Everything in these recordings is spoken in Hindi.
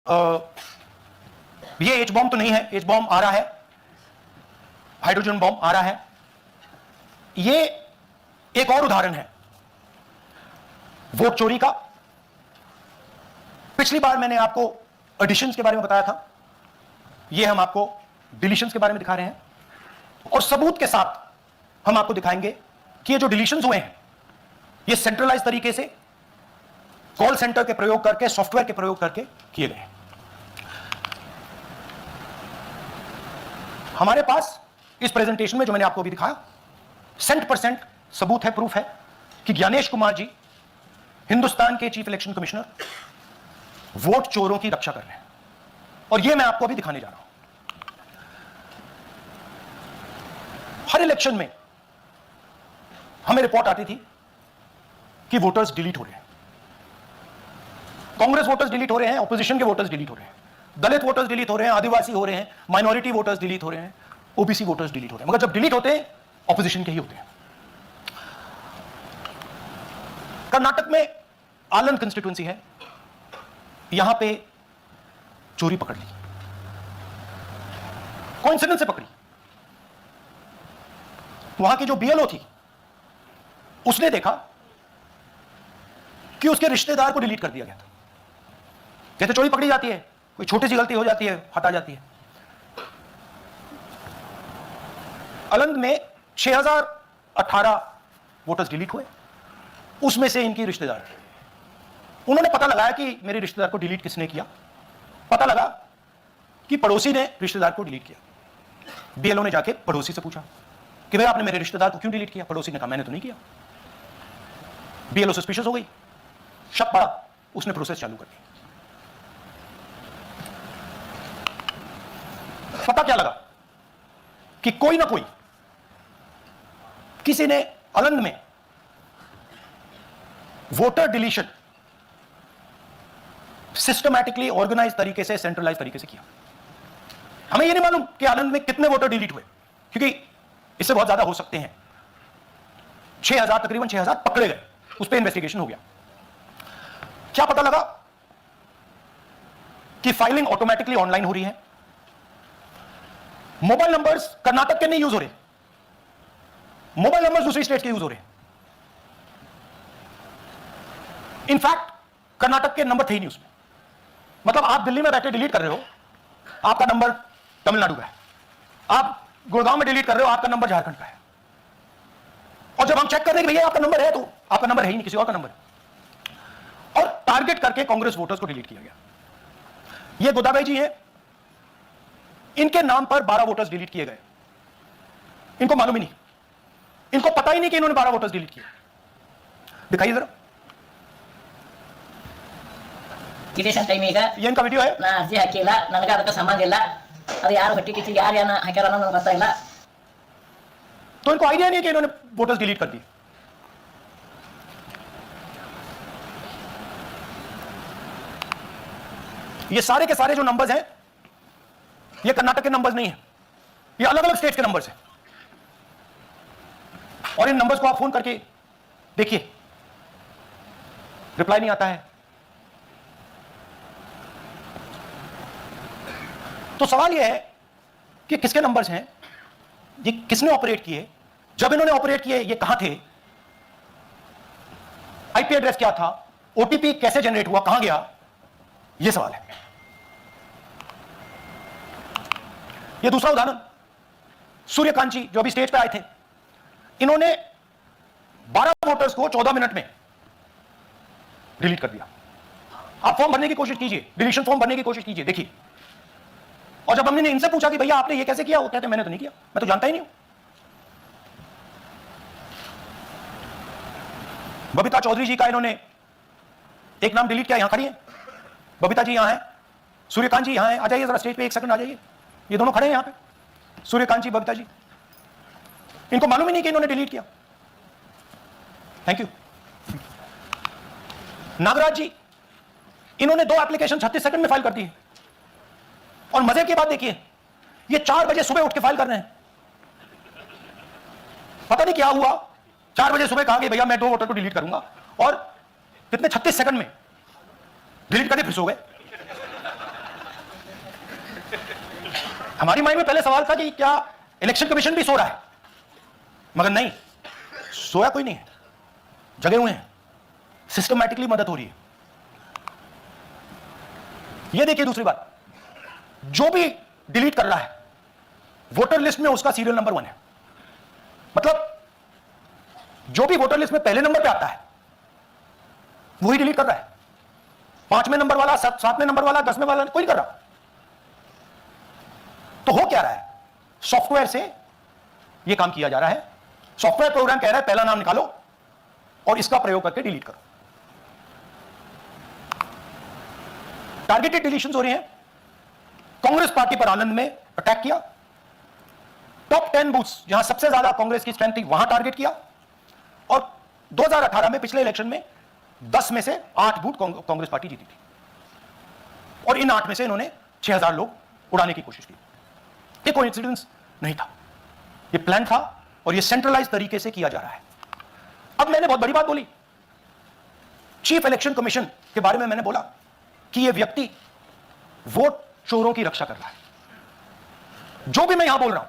ये एच बॉम्ब तो नहीं है, एच बॉम्ब आ रहा है, हाइड्रोजन बॉम्ब आ रहा है। ये एक और उदाहरण है वोट चोरी का। पिछली बार मैंने आपको एडिशंस के बारे में बताया था, ये हम आपको डिलीशंस के बारे में दिखा रहे हैं, और सबूत के साथ हम आपको दिखाएंगे कि ये जो डिलीशंस हुए हैं ये सेंट्रलाइज तरीके से कॉल सेंटर के प्रयोग करके, सॉफ्टवेयर के प्रयोग करके किए गए हैं। हमारे पास इस प्रेजेंटेशन में जो मैंने आपको अभी दिखाया 100% सबूत है, प्रूफ है कि ज्ञानेश कुमार जी हिंदुस्तान के चीफ इलेक्शन कमिश्नर वोट चोरों की रक्षा कर रहे हैं, और यह मैं आपको अभी दिखाने जा रहा हूं। हर इलेक्शन में हमें रिपोर्ट आती थी कि वोटर्स डिलीट हो रहे हैं, कांग्रेस वोटर्स डिलीट हो रहे हैं, ऑपोजिशन के वोटर्स डिलीट हो रहे हैं, दलित वोटर्स डिलीट हो रहे हैं, आदिवासी हो रहे हैं, माइनॉरिटी वोटर्स डिलीट हो रहे हैं, ओबीसी वोटर्स डिलीट हो रहे हैं। मगर जब डिलीट होते हैं ऑपोजिशन के ही होते हैं। कर्नाटक में आलंद कंस्टिट्यूएंसी है, यहां पे चोरी पकड़ ली, कोइंसिडेंस से पकड़ी। वहां की जो बीएलओ थी उसने देखा कि उसके रिश्तेदार को डिलीट कर दिया गया था। जैसे चोरी पकड़ी जाती है, कोई छोटी सी गलती हो जाती है, हटा जाती है। आलंद में 6018 वोटर्स डिलीट हुए, उसमें से इनकी रिश्तेदार थे। उन्होंने पता लगाया कि मेरे रिश्तेदार को डिलीट किसने किया। पता लगा कि पड़ोसी ने रिश्तेदार को डिलीट किया। बीएलओ ने जाके पड़ोसी से पूछा कि भाई आपने मेरे रिश्तेदार को क्यों डिलीट किया? पड़ोसी ने कहा मैंने तो नहीं किया। बीएलओ सस्पिशियस हो गई, शक पड़ा, उसने प्रोसेस चालू कर दी। पता क्या लगा कि कोई ना कोई, किसी ने आलंद में वोटर डिलीशन सिस्टमैटिकली ऑर्गेनाइज तरीके से, सेंट्रलाइज तरीके से किया। हमें यह नहीं मालूम कि आलंद में कितने वोटर डिलीट हुए, क्योंकि इससे बहुत ज्यादा हो सकते हैं। 6000, तकरीबन 6000 पकड़े गए, उस पर इन्वेस्टिगेशन हो गया। क्या पता लगा कि फाइलिंग ऑटोमेटिकली ऑनलाइन हो रही है। मोबाइल नंबर्स कर्नाटक के नहीं यूज हो रहे, मोबाइल नंबर्स दूसरी स्टेट के यूज हो रहे हैं। इनफैक्ट कर्नाटक के नंबर थे ही नहीं उसमें। मतलब आप दिल्ली में बैठे डिलीट कर रहे हो, आपका नंबर तमिलनाडु का है। आप गुड़गांव में डिलीट कर रहे हो, आपका नंबर झारखंड का है। और जब हम चेक कर रहे हैं कि भैया आपका नंबर है, तो आपका नंबर है ही नहीं, किसी और का नंबर है। और टारगेट करके कांग्रेस वोटर्स को डिलीट किया गया। ये गोदाबाई जी हैं, इनके नाम पर 12 वोटर्स डिलीट किए गए। इनको मालूम ही नहीं, इनको पता ही नहीं कि इन्होंने 12 वोटर्स डिलीट किए। दिखाइए जरा, ಟೈಮ್ ಈಗ ये इनका वीडियो है। ನಾ ಅರ್ಜಿ ಹಾಕಿಲ್ಲ, ನನಗೆ ಅದಕ್ಕೆ ಸಂಬಂಧ ಇಲ್ಲ, ಅದು ಯಾರು ಹೊಟ್ಟಿ ಕಿಚ್ಚಿ ಯಾರು ಏನ ಹಾಕ್ಯಾರ ಅನ್ನೋದು ನನಗೆ ಗೊತ್ತಾಗಿಲ್ಲ। तो इनको आइडिया नहीं है कि इन्होंने वोटर्स डिलीट कर दिए। ये सारे के सारे जो नंबर्स हैं ये कर्नाटक के नंबर्स नहीं है, ये अलग अलग स्टेट्स के नंबर्स हैं। और इन नंबर्स को आप फोन करके देखिए, रिप्लाई नहीं आता है। तो सवाल यह है कि किसके नंबर्स हैं, ये किसने ऑपरेट किए, जब इन्होंने ऑपरेट किए ये कहां थे, आईपी एड्रेस क्या था, ओटीपी कैसे जनरेट हुआ, कहां गया, ये सवाल है। ये दूसरा उदाहरण, सूर्यकांत जी जो अभी स्टेज पे आए थे, इन्होंने 12 वोटर्स को 14 मिनट में डिलीट कर दिया। आप फॉर्म भरने की कोशिश कीजिए, डिलीशन फॉर्म भरने की कोशिश कीजिए, देखिए। और जब हमने इनसे पूछा कि भैया आपने ये कैसे किया, वो कहते मैंने तो नहीं किया, मैं तो जानता ही नहीं हूं। बबीता चौधरी जी का इन्होंने एक नाम डिलीट किया, यहां खड़ी है बबीता जी, यहां है। सूर्यकांत जी यहां है, आ जाइए जरा स्टेज पे, एक सेकंड आ जाइए। ये दोनों खड़े हैं यहां पे, सूर्यकांत जी, बबीता जी। इनको मालूम ही नहीं कि इन्होंने डिलीट किया। Thank you. नागराज जी, इन्होंने 2 एप्लीकेशन 36 सेकंड में फाइल कर दी है। और मजे की बात देखिए, ये 4 बजे सुबह उठ के फाइल कर रहे हैं। पता नहीं क्या हुआ, 4 बजे सुबह कहा कि भैया मैं 2 वोटर को डिलीट करूंगा, और कितने 36 सेकंड में डिलीट करके फिर सो गए। हमारी माइंड में पहले सवाल था कि क्या इलेक्शन कमीशन भी सो रहा है, मगर नहीं, सोया कोई नहीं है, जगे हुए हैं, सिस्टमैटिकली मदद हो रही है। यह देखिए दूसरी बात, जो भी डिलीट कर रहा है वोटर लिस्ट में उसका सीरियल नंबर 1 है। मतलब जो भी वोटर लिस्ट में पहले नंबर पे आता है वही डिलीट कर रहा है। 5वें नंबर वाला, 7वें नंबर वाला, 10वें वाला कोई नहीं कर रहा। तो हो क्या रहा है, सॉफ्टवेयर से यह काम किया जा रहा है। सॉफ्टवेयर प्रोग्राम कह रहा है पहला नाम निकालो और इसका प्रयोग करके डिलीट करो। टारगेटेड डिलीशंस हो रही हैं। कांग्रेस पार्टी पर आनंद में अटैक किया, टॉप 10 बूथ्स जहां सबसे ज्यादा कांग्रेस की स्ट्रेंथ थी वहां टारगेट किया, और 2018 में पिछले इलेक्शन में 10 में से 8 बूथ कांग्रेस पार्टी जीती थी, और इन 8 में से इन्होंने 6000 लोग उड़ाने की कोशिश की। ये कोइंसिडेंस नहीं था, ये प्लान था, और ये सेंट्रलाइज तरीके से किया जा रहा है। अब मैंने बहुत बड़ी बात बोली, चीफ इलेक्शन कमीशन के बारे में मैंने बोला कि यह व्यक्ति वोट चोरों की रक्षा कर रहा है। जो भी मैं यहां बोल रहा हूं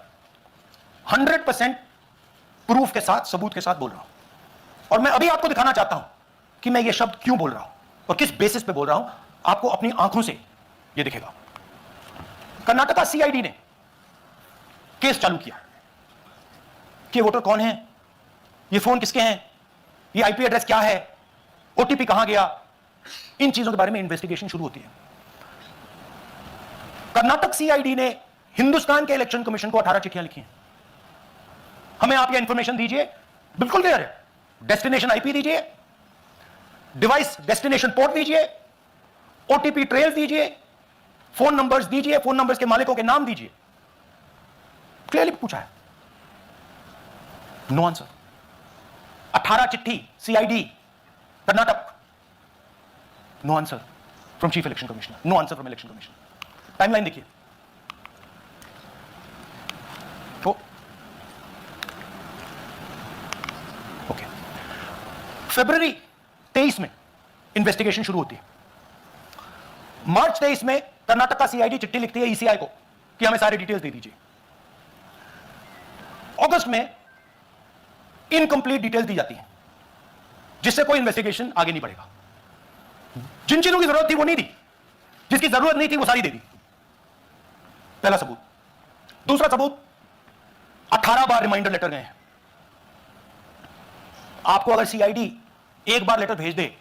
100% प्रूफ के साथ, सबूत के साथ बोल रहा हूं, और मैं अभी आपको दिखाना चाहता हूं कि मैं ये शब्द क्यों बोल रहा हूं और किस बेसिस पे बोल रहा हूं। आपको अपनी आंखों से ये दिखेगा। कर्नाटका सीआईडी ने केस चालू किया कि वोटर कौन है, ये फोन किसके हैं, ये आईपी एड्रेस क्या है, ओटीपी कहां गया, इन चीजों के बारे में इन्वेस्टिगेशन शुरू होती है। कर्नाटक सीआईडी ने हिंदुस्तान के इलेक्शन कमीशन को 18 चिट्ठियां लिखी हैं। हमें आप ये इंफॉर्मेशन दीजिए, बिल्कुल क्लियर है, डेस्टिनेशन आईपी दीजिए, डिवाइस डेस्टिनेशन पोर्ट दीजिए, ओटीपी ट्रेल दीजिए, फोन नंबर्स दीजिए, फोन नंबर्स के मालिकों के नाम दीजिए। क्लियरली पूछा है, नो आंसर। 18 चिट्ठी CID Karnataka, no answer from chief election commissioner, no answer from election commission. Timeline देखिए, तो ओके, फरवरी 23 में इन्वेस्टिगेशन शुरू होती है। मार्च 23 में कर्नाटक का सीआईडी चिट्ठी लिखती है ईसीआई को कि हमें सारी डिटेल्स दे दीजिए। अगस्त में इनकंप्लीट डिटेल्स दी जाती है, जिससे कोई इन्वेस्टिगेशन आगे नहीं बढ़ेगा। जिन चीजों की जरूरत थी वो नहीं दी, जिसकी जरूरत नहीं थी वो सारी दे दी। पहला सबूत। दूसरा सबूत, 18 बार रिमाइंडर लेटर गए हैं। आपको अगर सीआईडी एक बार लेटर भेज दे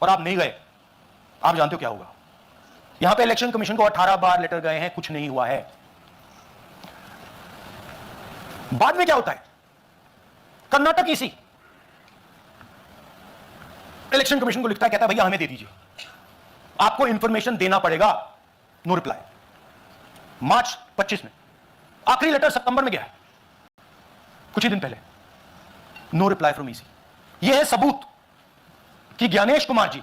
और आप नहीं गए, आप जानते हो क्या होगा। यहां पे इलेक्शन कमीशन को 18 बार लेटर गए हैं, कुछ नहीं हुआ है। बाद में क्या होता है, कर्नाटक ईसी इलेक्शन कमीशन को लिखता है, कहता है भैया हमें दे दीजिए, आपको इंफॉर्मेशन देना पड़ेगा। No reply. मार्च 25 में आखिरी लेटर सितंबर में गया है, कुछ ही दिन पहले, नो रिप्लाई फ्रॉम ईसी। यह है सबूत कि ज्ञानेश कुमार जी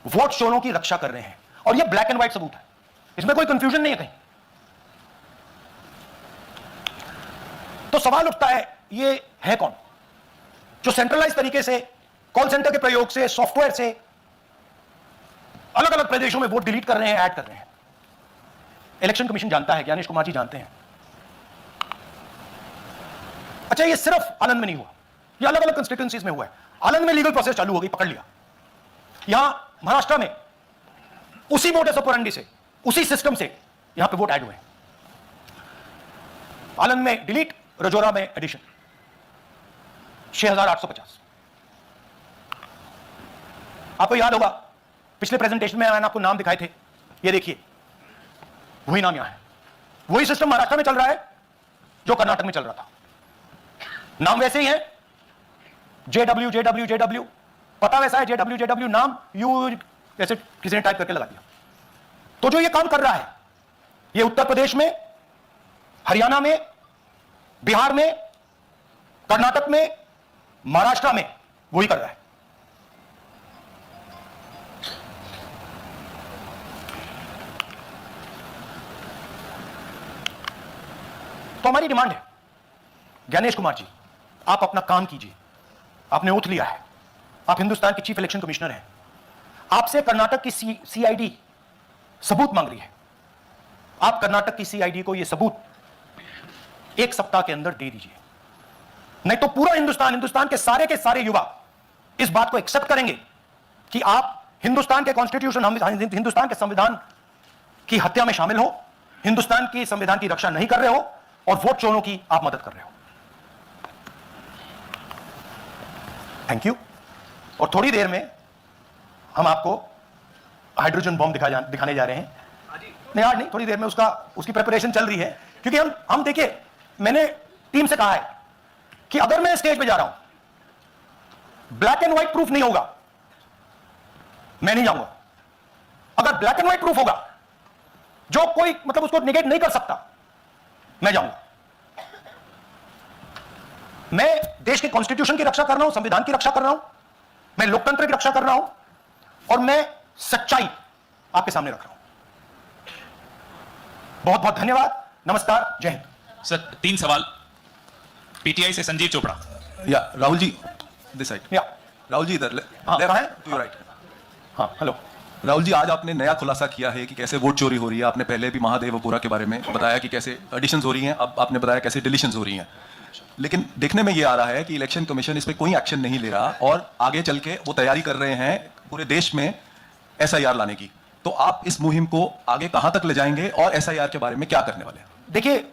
वोट चोरों की रक्षा कर रहे हैं, और यह ब्लैक एंड व्हाइट सबूत है, इसमें कोई कंफ्यूजन नहीं है कहीं। तो सवाल उठता है, ये है कौन जो सेंट्रलाइज तरीके से कॉल सेंटर के प्रयोग से, सॉफ्टवेयर से अलग अलग प्रदेशों में वोट डिलीट कर रहे हैं, ऐड कर रहे हैं। इलेक्शन कमीशन जानता है, ज्ञानेश कुमार जी जानते हैं। अच्छा, ये सिर्फ आनंद में नहीं हुआ, ये अलग अलग कंस्टिट्यूएंसीज में हुआ है। आनंद में लीगल प्रोसेस चालू हो गई, पकड़ लिया। यहां महाराष्ट्र में उसी मोडस ऑपरेंडी से, उसी सिस्टम से यहां पे वोट ऐड हुए हैं। आनंद में डिलीट, रजौरा में एडिशन, 6850। आपको याद होगा पिछले प्रेजेंटेशन में मैंने आपको नाम दिखाए थे, ये देखिए वही नाम यहां है। वही सिस्टम महाराष्ट्र में चल रहा है जो कर्नाटक में चल रहा था। नाम वैसे ही है, जेडब्ल्यू जेडब्ल्यू जेडब्ल्यू, पता वैसा है, जेडब्ल्यू जेडब्ल्यू, नाम यू ऐसे किसी ने टाइप करके लगा दिया। तो जो ये काम कर रहा है, ये उत्तर प्रदेश में, हरियाणा में, बिहार में, कर्नाटक में, महाराष्ट्र में वही कर रहा है। तो हमारी डिमांड है, ज्ञानेश कुमार जी आप अपना काम कीजिए। आपने ओथ लिया है, आप हिंदुस्तान के चीफ इलेक्शन कमिश्नर हैं, आपसे कर्नाटक की सीआईडी सबूत मांग रही है। आप कर्नाटक की सीआईडी को यह सबूत 1 सप्ताह के अंदर दे दीजिए, नहीं तो पूरा हिंदुस्तान के सारे युवा इस बात को एक्सेप्ट करेंगे कि आप हिंदुस्तान के कॉन्स्टिट्यूशन, हिंदुस्तान के संविधान की हत्या में शामिल हो, हिंदुस्तान की संविधान की रक्षा नहीं कर रहे हो और वोट चोरों की आप मदद कर रहे हो। Thank you. और थोड़ी देर में हम आपको हाइड्रोजन बॉम्ब दिखाने जा रहे हैं। नहीं आज नहीं, थोड़ी देर में उसकी प्रिपरेशन चल रही है, क्योंकि हम देखिए, मैंने टीम से कहा है कि अगर मैं स्टेज पे जा रहा हूं, ब्लैक एंड व्हाइट प्रूफ नहीं होगा, मैं नहीं जाऊंगा। अगर ब्लैक एंड व्हाइट प्रूफ होगा, जो कोई मतलब उसको निगेट नहीं कर सकता, मैं जाऊंगा। मैं देश के कॉन्स्टिट्यूशन की रक्षा कर रहा हूं, संविधान की रक्षा कर रहा हूं, मैं लोकतंत्र की रक्षा कर रहा हूं, और मैं सच्चाई आपके सामने रख रहा हूं। बहुत बहुत धन्यवाद, नमस्कार, जय हिंद। सर 3 सवाल। पीटीआई से संजीव चोपड़ा। या राहुल जी, दिस साइड। या राहुल जी इधर हाँ, कहाँ है? To right. हाँ, हेलो। राहुल जी, आज आपने नया खुलासा किया है कि कैसे वोट चोरी हो रही है। आपने पहले भी महादेवपुरा के बारे में बताया कि कैसे एडिशंस हो रही हैं, अब आपने बताया कैसे डिलीशंस हो रही हैं। लेकिन देखने में ये आ रहा है कि इलेक्शन कमीशन इस पर कोई एक्शन नहीं ले रहा और आगे चल के वो तैयारी कर रहे हैं पूरे देश में एसआईआर लाने की। तो आप इस मुहिम को आगे कहां तक ले जाएंगे और एसआईआर के बारे में क्या करने वाले हैं? देखिए,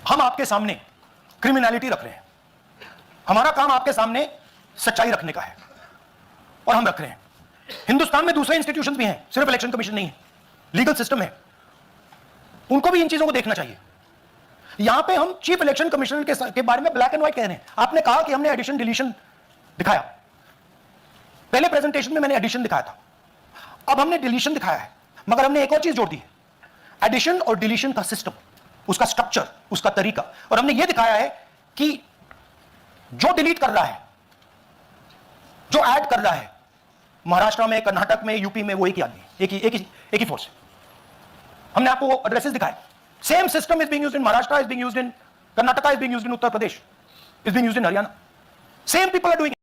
हम आपके सामने क्रिमिनलिटी रख रहे हैं, हमारा काम आपके सामने सच्चाई रखने का है, और हम रख रहे हैं। हिंदुस्तान में दूसरे इंस्टीट्यूशंस भी हैं, सिर्फ इलेक्शन कमीशन नहीं है, लीगल सिस्टम है, उनको भी इन चीजों को देखना चाहिए। यहां पे हम चीफ इलेक्शन कमिश्नर के बारे में ब्लैक एंड व्हाइट कह रहे हैं। आपने कहा कि हमने एडिशन डिलीशन दिखाया, पहले प्रेजेंटेशन में मैंने एडिशन दिखाया था, अब हमने डिलीशन दिखाया है, मगर हमने एक और चीज जोड़ दी है, एडिशन और डिलीशन का सिस्टम, उसका स्ट्रक्चर, उसका तरीका। और हमने यह दिखाया है कि जो डिलीट कर रहा है, जो ऐड कर रहा है, महाराष्ट्र में, कर्नाटक में, यूपी में, वो एक ही आदमी है, एक ही फोर्स है। हमने आपको एड्रेसेस दिखाए। Same system is being used in Maharashtra, is being used in Karnataka, is being used in Uttar Pradesh, is being used in Haryana. Same people are doing it.